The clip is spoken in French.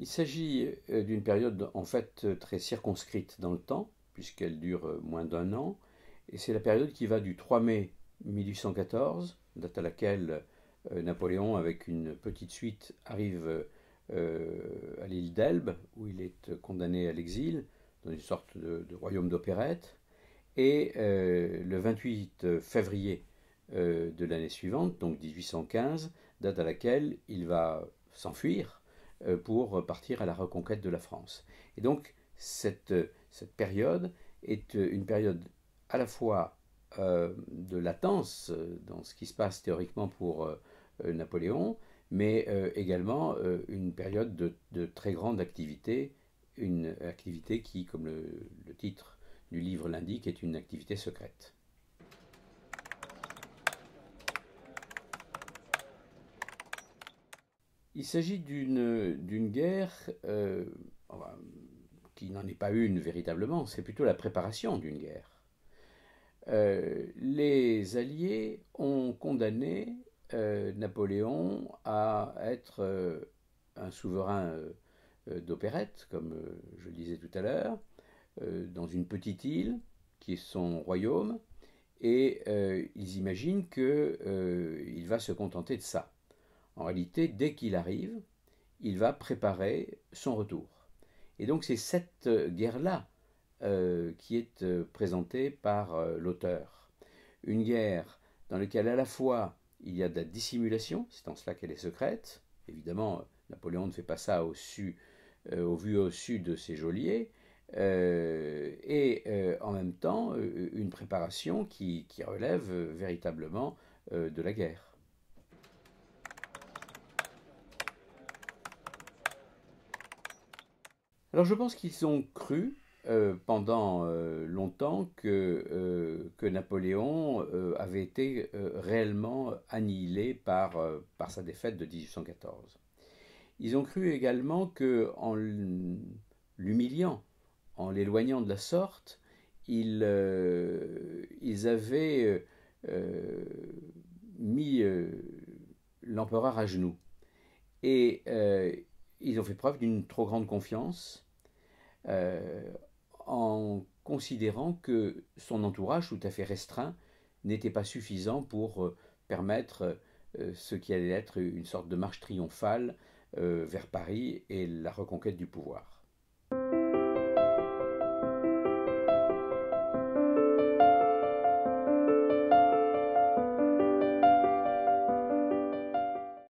s'agit d'une période en fait très circonscrite dans le temps, puisqu'elle dure moins d'un an, et c'est la période qui va du 3 mai 1814, date à laquelle Napoléon, avec une petite suite, arrive à l'île d'Elbe, où il est condamné à l'exil, dans une sorte de royaume d'opérette, et le 28 février de l'année suivante, donc 1815, date à laquelle il va s'enfuir pour partir à la reconquête de la France. Et donc cette période est une période à la fois de latence dans ce qui se passe théoriquement pour Napoléon, mais également une période de très grande activité, une activité qui, comme le titre du livre l'indique, est une activité secrète. Il s'agit d'une guerre qui n'en est pas une véritablement, c'est plutôt la préparation d'une guerre. Les Alliés ont condamné Napoléon à être un souverain d'opérette, comme je le disais tout à l'heure, dans une petite île qui est son royaume, et ils imaginent qu'il va se contenter de ça. En réalité, dès qu'il arrive, il va préparer son retour. Et donc c'est cette guerre-là qui est présentée par l'auteur. Une guerre dans laquelle à la fois il y a de la dissimulation, c'est en cela qu'elle est secrète. Évidemment, Napoléon ne fait pas ça au vu au sud de ses geôliers, et en même temps une préparation qui relève véritablement de la guerre. Alors je pense qu'ils ont cru pendant longtemps que Napoléon avait été réellement annihilé par sa défaite de 1814. Ils ont cru également qu'en l'humiliant, en l'éloignant de la sorte, ils avaient mis l'empereur à genoux. Et ils ont fait preuve d'une trop grande confiance en considérant que son entourage tout à fait restreint n'était pas suffisant pour permettre ce qui allait être une sorte de marche triomphale vers Paris et la reconquête du pouvoir.